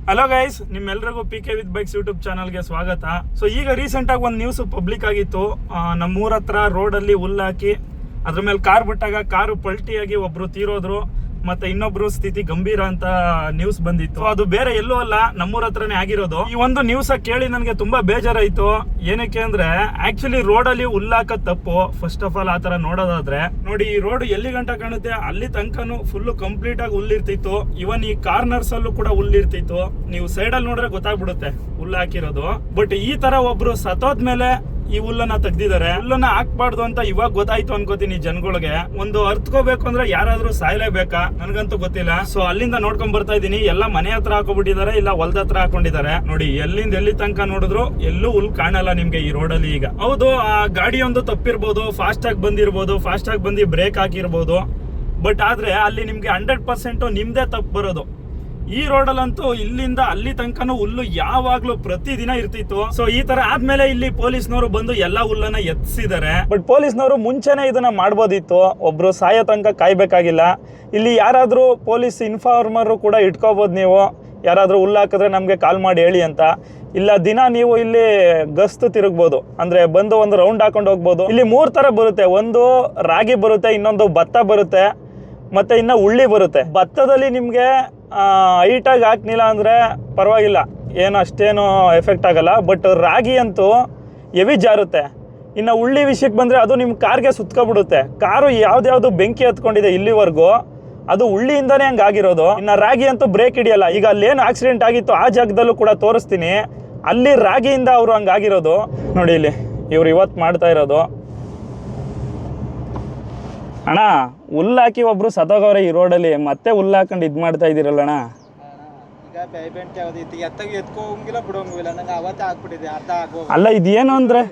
Hello guys, ನಿಮ್ಮೆಲ್ಲರಿಗೂ P K with bikes YouTube ಚಾನಲ್ಗೆ ಸ್ವಾಗತ. ಸೊ ಈಗ ರೀಸೆಂಟ್ ಆಗಿ ಒಂದು ನ್ಯೂಸ್ ಪಬ್ಲಿಕ್ ಆಗಿತ್ತು. ನಮ್ಮೂರ ಹತ್ರ ರೋಡಲ್ಲಿ ಹುಲ್ಲಾಕಿ ಅದ್ರ ಮೇಲೆ ಕಾರ್ ಬಿಟ್ಟಾಗ ಕಾರು ಪಲ್ಟಿಯಾಗಿ ಒಬ್ರು ತೀರೋದ್ರು, ಮತ್ತೆ ಇನ್ನೊಬ್ರು ಸ್ಥಿತಿ ಗಂಭೀರ ಅಂತ ನ್ಯೂಸ್ ಬಂದಿತ್ತು. ಅದು ಬೇರೆ ಎಲ್ಲೂ ಅಲ್ಲ, ನಮ್ಮೂರ ಹತ್ರನೇ ಆಗಿರೋದು. ಈ ಒಂದು ನ್ಯೂಸ್ ಕೇಳಿ ನನಗೆ ತುಂಬಾ ಬೇಜಾರಾಯ್ತು. ಏನಕ್ಕೆ ಅಂದ್ರೆ ಆಕ್ಚುಲಿ ರೋಡಲ್ಲಿ ಹುಲ್ಲಾಕ ತಪ್ಪು. ಫಸ್ಟ್ ಆಫ್ ಆಲ್ ಆತರ ನೋಡೋದಾದ್ರೆ ನೋಡಿ, ಈ ರೋಡ್ ಎಲ್ಲಿ ಗಂಟ ಕಾಣುತ್ತೆ ಅಲ್ಲಿ ತನಕನು ಫುಲ್ ಕಂಪ್ಲೀಟ್ ಆಗಿ ಹುಲ್ಲಿರ್ತಿತ್ತು. ಇವನ್ ಈ ಕಾರ್ನರ್ಸ್ ಅಲ್ಲೂ ಕೂಡ ಹುಲ್ಲಿರ್ತಿತ್ತು. ನೀವು ಸೈಡ್ ಅಲ್ಲಿ ನೋಡ್ರೆ ಗೊತ್ತಾಗ್ಬಿಡುತ್ತೆ ಹುಲ್ಲು ಹಾಕಿರೋದು. ಬಟ್ ಈ ತರ ಒಬ್ರು ಸತ್ತೋದ್ಮೇಲೆ ಈ ಹುಲ್ಲನ್ನ ತೆಗ್ದಿದ್ದಾರೆ. ಹುಲ್ಲನ್ನ ಹಾಕ್ಬಾರ್ದು ಅಂತ ಇವಾಗ ಗೊತ್ತಾಯ್ತು ಅನ್ಕೋತೀನಿ ಜನಗಳಿಗೆ. ಒಂದು ಅರ್ತ್ಕೋಬೇಕು ಅಂದ್ರೆ ಯಾರಾದ್ರೂ ಸಾಯ್ಲೇಬೇಕಾ ನನ್ಗಂತೂ ಗೊತ್ತಿಲ್ಲ. ಸೊ ಅಲ್ಲಿಂದ ನೋಡ್ಕೊಂಡ್ ಬರ್ತಾ ಇದೀನಿ, ಎಲ್ಲ ಮನೆ ಹತ್ರ ಹಾಕೋಬಿಟ್ಟಿದ್ದಾರೆ, ಇಲ್ಲ ಹೊಲದ ಹತ್ರ ಹಾಕೊಂಡಿದ್ದಾರೆ. ನೋಡಿ ಎಲ್ಲಿಂದ ಎಲ್ಲಿ ತನಕ ನೋಡಿದ್ರು ಎಲ್ಲೂ ಹುಲ್ ಕಾಣಲ್ಲ ನಿಮ್ಗೆ ಈ ರೋಡಲ್ಲಿ. ಈಗ ಹೌದು, ಆ ಗಾಡಿಯೊಂದು ತಪ್ಪಿರ್ಬೋದು, ಫಾಸ್ಟ್ ಆಗಿ ಬಂದಿರ್ಬೋದು, ಫಾಸ್ಟ್ ಆಗಿ ಬಂದು ಬ್ರೇಕ್ ಹಾಕಿರ್ಬೋದು. ಬಟ್ ಆದ್ರೆ ಅಲ್ಲಿ ನಿಮ್ಗೆ 100% ನಿಮ್ದೇ ತಪ್ಪು ಬರೋದು. ಈ ರೋಡಲ್ಲಂತೂ ಇಲ್ಲಿಂದ ಅಲ್ಲಿ ತನಕನೂ ಹುಲ್ಲು ಯಾವಾಗ್ಲೂ ಪ್ರತಿದಿನ ಇರ್ತಿತ್ತು. ಸೊ ಈ ತರ ಆದ್ಮೇಲೆ ಇಲ್ಲಿ ಪೊಲೀಸ್ನವರು ಬಂದು ಎಲ್ಲಾ ಹುಲ್ಲನ್ನ ಎತ್ತಿಸಿದ್ದಾರೆ. ಬಟ್ ಪೊಲೀಸ್ನವರು ಮುಂಚೆನೆ ಇದನ್ನ ಮಾಡ್ಬೋದಿತ್ತು, ಒಬ್ರು ಸಾಯೋ ತನಕ ಕಾಯ್ಬೇಕಾಗಿಲ್ಲ. ಇಲ್ಲಿ ಯಾರಾದ್ರೂ ಪೊಲೀಸ್ ಇನ್ಫಾರ್ಮರ್ ಕೂಡ ಇಟ್ಕೋಬಹುದು. ನೀವು ಯಾರಾದ್ರೂ ಹುಲ್ಲು ಹಾಕಿದ್ರೆ ನಮ್ಗೆ ಕಾಲ್ ಮಾಡಿ ಹೇಳಿ ಅಂತ. ಇಲ್ಲ ದಿನ ನೀವು ಇಲ್ಲಿ ಗಸ್ತು ತಿರುಗ್ಬೋದು, ಅಂದ್ರೆ ಬಂದು ಒಂದು ರೌಂಡ್ ಹಾಕೊಂಡು ಹೋಗ್ಬೋದು. ಇಲ್ಲಿ 3 ತರ ಬರುತ್ತೆ. ಒಂದು ರಾಗಿ ಬರುತ್ತೆ, ಇನ್ನೊಂದು ಭತ್ತ ಬರುತ್ತೆ, ಮತ್ತೆ ಇನ್ನ ಉಳ್ಳಿ ಬರುತ್ತೆ. ಭತ್ತದಲ್ಲಿ ನಿಮ್ಗೆ ಹೈಟಾಗಿ ಹಾಕ್ನಿಲ್ಲ ಅಂದ್ರೆ ಪರವಾಗಿಲ್ಲ, ಏನು ಅಷ್ಟೇನು ಎಫೆಕ್ಟ್ ಆಗಲ್ಲ. ಬಟ್ ರಾಗಿ ಅಂತೂ ಹೆವಿ ಜಾರುತ್ತೆ. ಇನ್ನು ಉಳ್ಳಿ ವಿಷಯಕ್ಕೆ ಬಂದರೆ ಅದು ನಿಮ್ಮ ಕಾರ್ಗೆ ಸುತ್ಕೊಬಿಡುತ್ತೆ. ಕಾರು ಯಾವ್ದ್ಯಾವ್ದು ಬೆಂಕಿ ಹತ್ಕೊಂಡಿದೆ ಇಲ್ಲಿವರೆಗೂ, ಅದು ಉಳ್ಳಿಯಿಂದನೇ ಹಂಗೆ ಆಗಿರೋದು. ಇನ್ನು ರಾಗಿ ಅಂತೂ ಬ್ರೇಕ್ ಹಿಡಿಯಲ್ಲ. ಈಗ ಅಲ್ಲೇನು ಆಕ್ಸಿಡೆಂಟ್ ಆಗಿತ್ತು ಆ ಜಾಗದಲ್ಲೂ ಕೂಡ ತೋರಿಸ್ತೀನಿ. ಅಲ್ಲಿ ರಾಗಿಯಿಂದ ಅವರು ಹಂಗಾಗಿರೋದು. ನೋಡಿ ಇಲ್ಲಿ ಇವ್ರು ಇವತ್ತು ಮಾಡ್ತಾ ಇರೋದು. ಅಣ್ಣ, ಹುಲ್ಲು ಹಾಕಿ ಒಬ್ರು ಸತ್ತೋಗವ್ರೆ ಈ ರೋಡಲ್ಲಿ, ಮತ್ತೆ ಹುಲ್ಲು ಹಾಕೊಂಡು ಇದು ಮಾಡ್ತಾ ಇದ್ದೀರಲ್ಲ ಅಣ್ಣ. ಈಗ ಪೇಮೆಂಟ್ ಯಾವ್ದು ಎತ್ತಾಗಿ ಎತ್ಕೋಂಗಿಲ್ಲ ಬಿಡೋಂಗಿಲ್ಲ, ನಂಗೆ ಅವತ್ತೇ ಹಾಕ್ಬಿಟ್ಟಿದೆ. ಅರ್ಧ ಹಾಕೋ ಅಲ್ಲ, ಇದೇನು ಅಂದ್ರೆ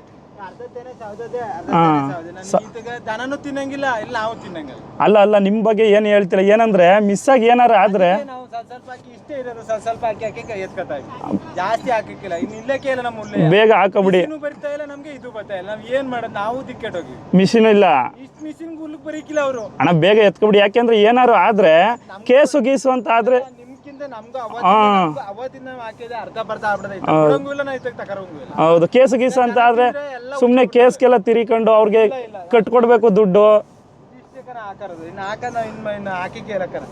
ದನನು ತಿನ್ನಂಗಿಲ್ಲ, ಇಲ್ಲ ನಾವು ತಿನ್ನಂಗಿಲ್ಲ. ಅಲ್ಲ ನಿಮ್ ಬಗ್ಗೆ ಏನು ಹೇಳ್ತಿಲ್ಲ. ಏನಂದ್ರೆ ಮಿಸ್ ಆಗಿ ಏನಾರ ಆದ್ರೆ ನಾವು ಸ್ವಲ್ಪ ಹಾಕಿ ಇಷ್ಟೇ ಇರೋದು, ಸ್ವಲ್ಪ ಹಾಕಿ ಎತ್ಕೊತಾ ಇದ್ವಿ, ಜಾಸ್ತಿ ಹಾಕಿಲ್ಲ. ಇನ್ನು ಇಲ್ಲಕ್ಕೆ ಇಲ್ಲ, ನಮ್ಮ ಹುಲ್ಲೆ ಬೇಗ ಹಾಕಬಿಡಿ. ಬರ್ತಾ ಇಲ್ಲ ನಮ್ಗೆ, ಇದು ಬರ್ತಾ ಇಲ್ಲ. ನಾವ್ ಏನ್ ಮಾಡೋದು, ನಾವು ದಿಕ್ಕೆಟೋಗಿ ಮಿಷಿನ್ ಇಲ್ಲ, ಇಷ್ಟು ಮಿಷಿನ್ ಹುಲ್ಲು ಬರೀಕಿಲ್ಲ ಅವರು. ಅಣ್ಣ ಬೇಗ ಎತ್ಕೊಬಿಡಿ, ಯಾಕೆಂದ್ರೆ ಏನಾರು ಆದ್ರೆ ಕೇಸು ಗೀಸು ಅಂತ ಆದ್ರೆ ನಮ್ಗೂ ಅವತ್ತಿಂದ ಹಾಕಿದೆ ಅರ್ಧ ಬರ್ಧ ಆಗ್ಬಿಡೋದು. ಹೌದು, ಕೇಸು ಗೀಸು ಅಂತ ಆದ್ರೆ ಸುಮ್ನೆ ಕೇಸ್ಗೆಲ್ಲ ತಿರಿಕೊಂಡು ಅವ್ರಿಗೆ ಕಟ್ಕೊಡ್ಬೇಕು ದುಡ್ಡು. ಹಾಕರೋದು ಇನ್ನು ಹಾಕದ ಇನ್ನು ಹಾಕಿಕೆ ಇರಕ್ಕನ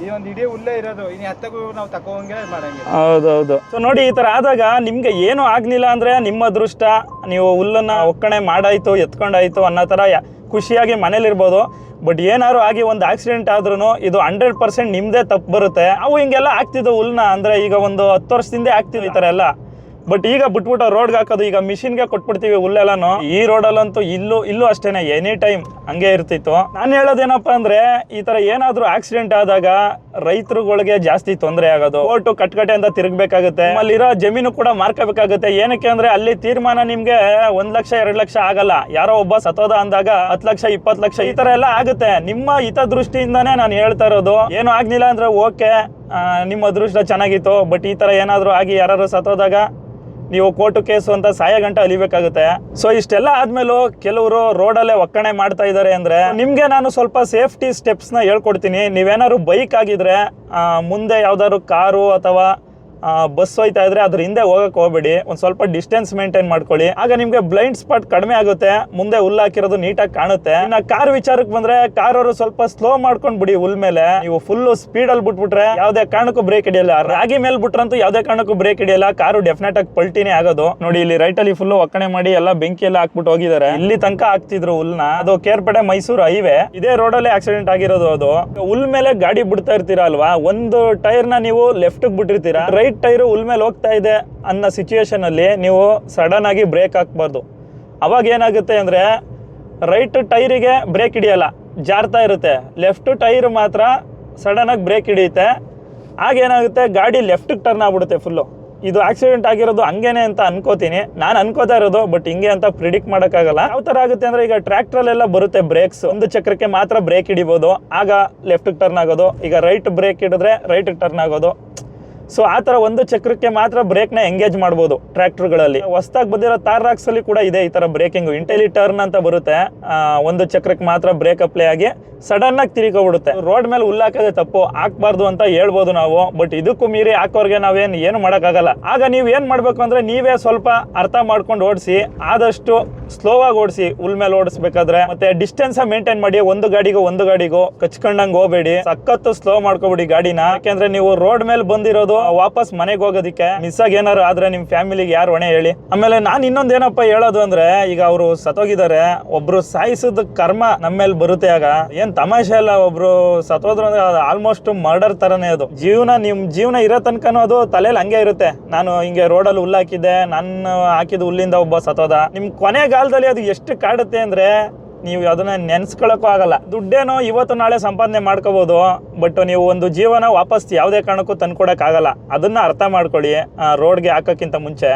ಈ ಒಂದು ಇಡೀ ಹುಲ್ಲೇ ಇರೋದು. ಇನ್ನು ಎತ್ತಗೂ ನಾವು ತಕೋಂಗೆ ಮಾಡಂಗೆ. ಹೌದೌದು. ಸೊ ನೋಡಿ, ಈ ತರ ಆದಾಗ ನಿಮ್ಗೆ ಏನು ಆಗ್ಲಿಲ್ಲ ಅಂದ್ರೆ ನಿಮ್ಮ ಅದೃಷ್ಟ. ನೀವು ಹುಲ್ಲನ್ನ ಒಕ್ಕಣೆ ಮಾಡಾಯ್ತು, ಎತ್ಕೊಂಡಾಯ್ತು ಅನ್ನೋ ತರ ಖುಷಿಯಾಗಿ ಮನೇಲಿರ್ಬೋದು. ಬಟ್ ಏನಾರು ಆಗಿ ಒಂದು ಆಕ್ಸಿಡೆಂಟ್ ಆದ್ರೂ ಇದು 100% ನಿಮ್ದೇ ತಪ್ಪು ಬರುತ್ತೆ. ಅವು ಹಿಂಗೆಲ್ಲ ಆಗ್ತಿದ್ವು ಹುಲ್ನ ಅಂದ್ರೆ ಈಗ ಒಂದು 10 ವರ್ಷದಿಂದ ಆಗ್ತಿದ್ವು ಈ ತರ ಎಲ್ಲ. ಬಟ್ ಈಗ ಬಿಟ್ಬಿಟ್ಟು ರೋಡ್ಗೆ ಹಾಕೋದು, ಈಗ ಮಿಷಿನ್ಗೆ ಕೊಟ್ಬಿಡ್ತೀವಿ ಹುಲ್ಲೆಲ್ಲಾನು. ಈ ರೋಡಲ್ಲಂತೂ ಇಲ್ಲೂ ಅಷ್ಟೇನೆ ಎನಿ ಟೈಮ್ ಹಂಗೆ ಇರ್ತಿತ್ತು. ನಾನು ಹೇಳೋದೇನಪ್ಪ ಅಂದ್ರೆ, ಈ ತರ ಏನಾದ್ರೂ ಆಕ್ಸಿಡೆಂಟ್ ಆದಾಗ ರೈತರುಗಳಿಗೆ ಜಾಸ್ತಿ ತೊಂದರೆ ಆಗೋದು. ಕೋರ್ಟು ಕಟ್ಕಟೆ ಅಂತ ತಿರುಗಬೇಕಾಗುತ್ತೆ. ಅಲ್ಲಿರೋ ಜಮೀನು ಕೂಡ ಮಾರ್ಕೋಬೇಕಾಗುತ್ತೆ. ಏನಕ್ಕೆ ಅಂದ್ರೆ ಅಲ್ಲಿ ತೀರ್ಮಾನ ನಿಮ್ಗೆ 1 ಲಕ್ಷ 2 ಲಕ್ಷ ಆಗಲ್ಲ. ಯಾರೋ ಒಬ್ಬ ಸತ್ತೋದ ಅಂದಾಗ 10 ಲಕ್ಷ 20 ಲಕ್ಷ ಈ ತರ ಎಲ್ಲ ಆಗುತ್ತೆ. ನಿಮ್ಮ ಹಿತದೃಷ್ಟಿಯಿಂದಾನೇ ನಾನು ಹೇಳ್ತಾ ಇರೋದು. ಏನು ಆಗ್ಲಿಲ್ಲ ಅಂದ್ರೆ ಓಕೆ, ನಿಮ್ಮ ಅದೃಷ್ಟ ಚೆನ್ನಾಗಿತ್ತು. ಬಟ್ ಈ ತರ ಏನಾದ್ರು ಆಗಿ ಯಾರು ಸತ್ತೋದಾಗ ನೀವು ಕೋರ್ಟು ಕೇಸು ಅಂತ ಸಾಯ ಗಂಟೆ ಅಲಿಬೇಕಾಗುತ್ತೆ. ಸೊ ಇಷ್ಟೆಲ್ಲ ಆದ್ಮೇಲೂ ಕೆಲವರು ರೋಡಲ್ಲೇ ಒಕ್ಕಣೆ ಮಾಡ್ತಾ ಇದ್ದಾರೆ ಅಂದ್ರೆ ನಿಮ್ಗೆ ನಾನು ಸ್ವಲ್ಪ ಸೇಫ್ಟಿ ಸ್ಟೆಪ್ಸ್ ನ ಹೇಳ್ಕೊಡ್ತೀನಿ. ನೀವೇನಾದ್ರು ಬೈಕ್ ಆಗಿದ್ರೆ ಮುಂದೆ ಯಾವ್ದಾದ್ರು ಕಾರು ಅಥವಾ ಬಸ್ ಹೋಯ್ತಾ ಇದ್ರೆ ಅದ್ರ ಹಿಂದೆ ಹೋಗಕ್ಕೆ ಹೋಗ್ಬೇಡಿ. ಒಂದು ಸ್ವಲ್ಪ ಡಿಸ್ಟೆನ್ಸ್ ಮೇಂಟೈನ್ ಮಾಡ್ಕೊಳ್ಳಿ. ಆಗ ನಿಮ್ಗೆ ಬ್ಲೈಂಡ್ ಸ್ಪಾಟ್ ಕಡಿಮೆ ಆಗುತ್ತೆ, ಮುಂದೆ ಹುಲ್ಲು ಹಾಕಿರೋದು ನೀಟಾಗಿ ಕಾಣುತ್ತೆ. ಇನ್ನು ಕಾರ್ ವಿಚಾರಕ್ಕೆ ಬಂದ್ರೆ ಕಾರ್ ಅವರು ಸ್ವಲ್ಪ ಸ್ಲೋ ಮಾಡ್ಕೊಂಡ್ ಬಿಡಿ. ಹುಲ್ ಮೇಲೆ ನೀವು ಫುಲ್ ಸ್ಪೀಡ್ ಅಲ್ಲಿ ಬಿಟ್ಬಿಟ್ರೆ ಯಾವ್ದೇ ಕಾರಣಕ್ಕೂ ಬ್ರೇಕ್ ಹಿಡಿಯಲ್ಲ. ರಾಗಿ ಮೇಲೆ ಬಿಟ್ರಂತೂ ಯಾವ್ದೇ ಕಾರಣಕ್ಕೂ ಬ್ರೇಕ್ ಹಿಡಿಯಲ್ಲ. ಕಾರು ಡೆಫಿನೆಟ್ ಆಗಿ ಪಲ್ಟಿನೇ ಆಗೋದು. ನೋಡಿ ಇಲ್ಲಿ ರೈಟ್ ಅಲ್ಲಿ ಫುಲ್ ಒಕ್ಕಣೆ ಮಾಡಿ ಎಲ್ಲ ಬೆಂಕಿ ಎಲ್ಲ ಹಾಕ್ಬಿಟ್ಟು ಹೋಗಿದ್ದಾರೆ. ಇಲ್ಲಿ ತನಕ ಹಾಕ್ತಿದ್ರು ಹುಲ್ನ. ಅದು ಕೇರ್ಪಡೆ ಮೈಸೂರು ಹೈವೇ, ಇದೇ ರೋಡಲ್ಲೇ ಆಕ್ಸಿಡೆಂಟ್ ಆಗಿರೋದು. ಅದು ಹುಲ್ ಮೇಲೆ ಗಾಡಿ ಬಿಡ್ತಾ ಇರ್ತೀರಾ ಅಲ್ವಾ, ಒಂದು ಟೈರ್ ನ ನೀವು ಲೆಫ್ಟ್ ಬಿಟ್ಟಿರ್ತೀರಾ, ರೈಟ್ ಟೈರು ಹುಲ್ ಮೇಲೆ ಹೋಗ್ತಾ ಇದೆ ಅನ್ನೋ ಸಿಚುವೇಶನ್ ಅಲ್ಲಿ ನೀವು ಸಡನ್ ಆಗಿ ಬ್ರೇಕ್ ಹಾಕ್ಬಾರ್ದು. ಅವಾಗ ಏನಾಗುತ್ತೆ ಅಂದ್ರೆ ರೈಟ್ ಟೈರಿಗೆ ಬ್ರೇಕ್ ಹಿಡಿಯಲ್ಲ, ಜಾರ್ತಾ ಇರುತ್ತೆ. ಲೆಫ್ಟ್ ಟೈರ್ ಮಾತ್ರ ಸಡನ್ ಆಗಿ ಬ್ರೇಕ್ ಹಿಡಿಯುತ್ತೆ. ಆಗೇನಾಗುತ್ತೆ, ಗಾಡಿ ಲೆಫ್ಟ್ ಟರ್ನ್ ಆಗ್ಬಿಡುತ್ತೆ ಫುಲ್ಲು. ಇದು ಆಕ್ಸಿಡೆಂಟ್ ಆಗಿರೋದು ಹಂಗೇನೆ ಅಂತ ಅನ್ಕೋತೀನಿ, ನಾನು ಅನ್ಕೋತಾ ಇರೋದು. ಬಟ್ ಹಿಂಗೆ ಅಂತ ಪ್ರಿಡಿಕ್ಟ್ ಮಾಡೋಕ್ಕಾಗಲ್ಲ. ಯಾವ ತರ ಆಗುತ್ತೆ ಅಂದ್ರೆ, ಈಗ ಟ್ರ್ಯಾಕ್ಟರಲ್ಲೆಲ್ಲ ಬರುತ್ತೆ ಬ್ರೇಕ್ಸ್, ಒಂದು ಚಕ್ರಕ್ಕೆ ಮಾತ್ರ ಬ್ರೇಕ್ ಹಿಡಿಬೋದು, ಆಗ ಲೆಫ್ಟ್ ಟರ್ನ್ ಆಗೋದು. ಈಗ ರೈಟ್ ಬ್ರೇಕ್ ಹಿಡಿದ್ರೆ ರೈಟ್ ಟರ್ನ್ ಆಗೋದು. ಸೊ ಆ ಥರ ಒಂದು ಚಕ್ರಕ್ಕೆ ಮಾತ್ರ ಬ್ರೇಕ್ನ ಎಂಗೇಜ್ ಮಾಡ್ಬೋದು ಟ್ರ್ಯಾಕ್ಟರ್ಗಳಲ್ಲಿ. ಹೊಸದಾಗಿ ಬಂದಿರೋ ತಾರ್ ಅಲ್ಲಿ ಕೂಡ ಇದೆ ಈ ಥರ ಬ್ರೇಕಿಂಗ್. ಇಂಟೆಲಿ ಟರ್ನ್ ಅಂತ ಬರುತ್ತೆ, ಒಂದು ಚಕ್ರಕ್ಕೆ ಮಾತ್ರ ಬ್ರೇಕ್ ಅಪ್ಲೈ ಆಗಿ ಸಡನ್ ಆಗಿ ತಿರ್ಕೊಬಿಡುತ್ತೆ. ರೋಡ್ ಮೇಲೆ ಹುಲ್ಲಾಕದೆ ತಪ್ಪು, ಹಾಕ್ಬಾರ್ದು ಅಂತ ಹೇಳ್ಬೋದು ನಾವು. ಬಟ್ ಇದಕ್ಕೂ ಮೀರಿ ಹಾಕೋರ್ಗೆ ಏನು ಮಾಡೋಕ್ಕಾಗಲ್ಲ. ಆಗ ನೀವು ಏನು ಮಾಡಬೇಕು ಅಂದರೆ ನೀವೇ ಸ್ವಲ್ಪ ಅರ್ಥ ಮಾಡ್ಕೊಂಡು ಓಡಿಸಿ, ಆದಷ್ಟು ಸ್ಲೋ ಆಗಿ ಓಡಿಸಿ ಹುಲ್ ಮೇಲೆ ಓಡಿಸ್ಬೇಕಾದ್ರೆ. ಮತ್ತೆ ಡಿಸ್ಟೆನ್ಸ್ ಮೇಂಟೈನ್ ಮಾಡಿ, ಒಂದು ಗಾಡಿಗೂ ಕಚ್ಕೊಂಡಂಗೆ ಹೋಗಬೇಡಿ, ಸಖತ್ತು ಸ್ಲೋ ಮಾಡ್ಕೋಬೇಡಿ ಗಾಡಿನ. ಯಾಕೆಂದ್ರೆ ನೀವು ರೋಡ್ ಮೇಲೆ ಬಂದಿರೋದು ವಾಪಸ್ ಮನೆಗೆ ಹೋಗೋದಕ್ಕೆ. ಮಿಸ್ ಆಗಿ ಏನಾರು ಆದ್ರೆ ನಿಮ್ ಫ್ಯಾಮಿಲಿಗೆ ಯಾರು ಹೊಣೆ ಹೇಳಿ? ಆಮೇಲೆ ನಾನು ಇನ್ನೊಂದೇನಪ್ಪ ಹೇಳೋದು ಅಂದ್ರೆ, ಈಗ ಅವರು ಸತ್ತೋಗಿದ್ದಾರೆ, ಒಬ್ರು ಸಾಯಿಸಿದ ಕರ್ಮ ನಮ್ಮ ಮೇಲೆ ಬರುತ್ತೆ. ಆಗ ಏನ್ ತಮಾಷೆ ಅಲ್ಲ, ಒಬ್ರು ಸತ್ತೋದ್ರು ಅಂದ್ರೆ ಆಲ್ಮೋಸ್ಟ್ ಮರ್ಡರ್ ತರನೇ ಅದು. ನಿಮ್ ಜೀವನ ಇರೋ ತನಕನೂ ಅದು ತಲೆಯಲ್ಲಿ ಹಂಗೆ ಇರುತ್ತೆ. ನಾನು ಹಿಂಗೆ ರೋಡಲ್ಲಿ ಹುಲ್ಲು ಹಾಕಿದ್ದೆ, ನಾನು ಹಾಕಿದ ಹುಲ್ಲಿಂದ ಒಬ್ಬ ಸತ್ತೋದ. ನಿಮ್ ಕೊನೆಗಾಲದಲ್ಲಿ ಅದು ಎಷ್ಟು ಕಾಡುತ್ತೆ ಅಂದ್ರೆ ನೀವು ಅದನ್ನ ನೆನ್ಸ್ಕೊಳಕ್ಕೂ ಆಗಲ್ಲ. ದುಡ್ಡೇನೋ ಇವತ್ತು ನಾಳೆ ಸಂಪಾದನೆ ಮಾಡ್ಕೋಬಹುದು, ಬಟ್ ನೀವು ಒಂದು ಜೀವನ ವಾಪಸ್ ಯಾವುದೇ ಕಾರಣಕ್ಕೂ ತಂದ್ಕೊಡಕ್ ಆಗಲ್ಲ. ಅದನ್ನ ಅರ್ಥ ಮಾಡ್ಕೊಳ್ಳಿ ರೋಡ್ಗೆ ಹಾಕೋಕ್ಕಿಂತ ಮುಂಚೆ.